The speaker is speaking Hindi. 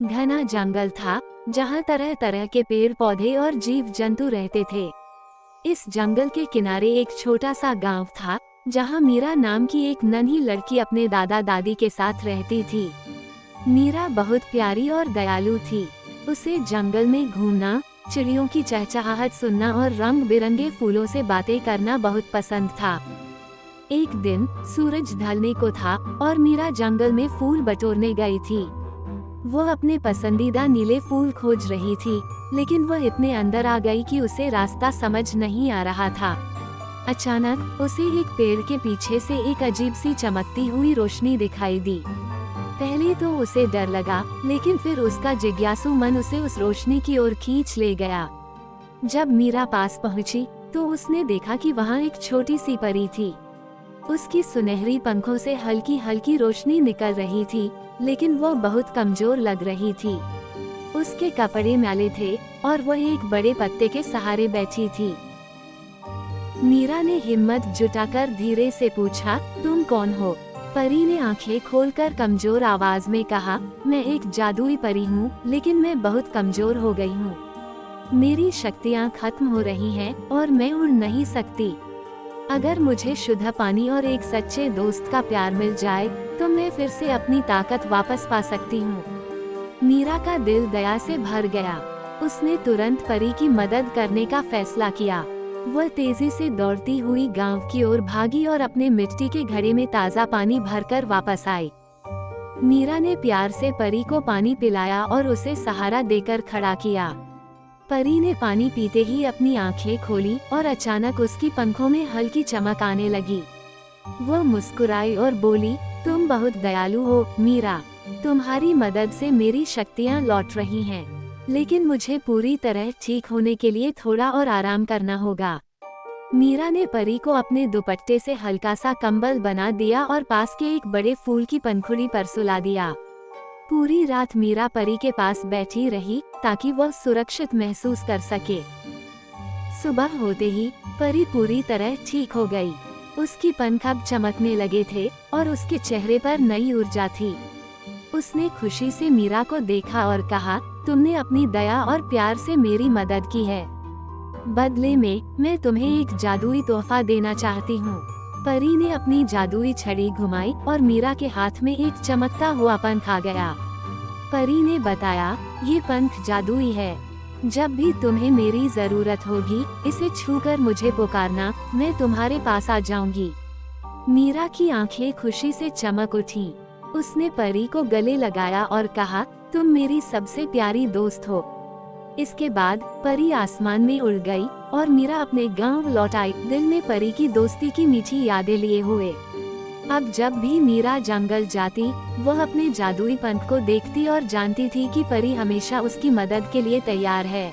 घना जंगल था जहाँ तरह तरह के पेड़ पौधे और जीव जंतु रहते थे। इस जंगल के किनारे एक छोटा सा गांव था जहाँ मीरा नाम की एक नन्ही लड़की अपने दादा दादी के साथ रहती थी। मीरा बहुत प्यारी और दयालु थी। उसे जंगल में घूमना, चिड़ियों की चहचहाहट सुनना और रंग बिरंगे फूलों से बातें करना बहुत पसंद था। एक दिन सूरज ढलने को था और मीरा जंगल में फूल बटोरने गई थी। वो अपने पसंदीदा नीले फूल खोज रही थी, लेकिन वह इतने अंदर आ गई कि उसे रास्ता समझ नहीं आ रहा था। अचानक उसे एक पेड़ के पीछे से एक अजीब सी चमकती हुई रोशनी दिखाई दी। पहले तो उसे डर लगा, लेकिन फिर उसका जिज्ञासु मन उसे उस रोशनी की ओर खींच ले गया। जब मीरा पास पहुंची, तो उसने देखा कि वहां एक छोटी सी परी थी। उसकी सुनहरी पंखों से हल्की हल्की रोशनी निकल रही थी, लेकिन वह बहुत कमजोर लग रही थी। उसके कपड़े मैले थे और वह एक बड़े पत्ते के सहारे बैठी थी। मीरा ने हिम्मत जुटाकर धीरे से पूछा, तुम कौन हो? परी ने आंखें खोलकर कमजोर आवाज में कहा, मैं एक जादुई परी हूँ, लेकिन मैं बहुत कमजोर हो गई हूँ। मेरी शक्तियाँ खत्म हो रही हैं और मैं उड़ नहीं सकती। अगर मुझे शुद्ध पानी और एक सच्चे दोस्त का प्यार मिल जाए, तो मैं फिर से अपनी ताकत वापस पा सकती हूँ। मीरा का दिल दया से भर गया। उसने तुरंत परी की मदद करने का फैसला किया। वह तेजी से दौड़ती हुई गांव की ओर भागी और अपने मिट्टी के घड़े में ताज़ा पानी भरकर वापस आई। मीरा ने प्यार से परी को पानी पिलाया और उसे सहारा देकर खड़ा किया। परी ने पानी पीते ही अपनी आंखें खोली और अचानक उसकी पंखों में हल्की चमक आने लगी। वह मुस्कुराई और बोली, तुम बहुत दयालु हो मीरा। तुम्हारी मदद से मेरी शक्तियाँ लौट रही हैं, लेकिन मुझे पूरी तरह ठीक होने के लिए थोड़ा और आराम करना होगा। मीरा ने परी को अपने दुपट्टे से हल्का सा कंबल बना दिया और पास के एक बड़े फूल की पंखुड़ी पर सुला दिया। पूरी रात मीरा परी के पास बैठी रही ताकि वह सुरक्षित महसूस कर सके। सुबह होते ही परी पूरी तरह ठीक हो गई। उसकी पंख अब चमकने लगे थे और उसके चेहरे पर नई ऊर्जा थी। उसने खुशी से मीरा को देखा और कहा, तुमने अपनी दया और प्यार से मेरी मदद की है। बदले में मैं तुम्हें एक जादुई तोहफा देना चाहती हूँ। परी ने अपनी जादुई छड़ी घुमाई और मीरा के हाथ में एक चमकता हुआ पंख आ गया। परी ने बताया, ये पंख जादुई है। जब भी तुम्हें मेरी जरूरत होगी, इसे छूकर मुझे पुकारना, मैं तुम्हारे पास आ जाऊंगी। मीरा की आंखें खुशी से चमक उठी। उसने परी को गले लगाया और कहा, तुम मेरी सबसे प्यारी दोस्त हो। इसके बाद परी आसमान में उड़ गई और मीरा अपने गांव लौट आई, दिल में परी की दोस्ती की मीठी यादें लिए हुए। अब जब भी मीरा जंगल जाती, वह अपने जादुई पंख को देखती और जानती थी कि परी हमेशा उसकी मदद के लिए तैयार है।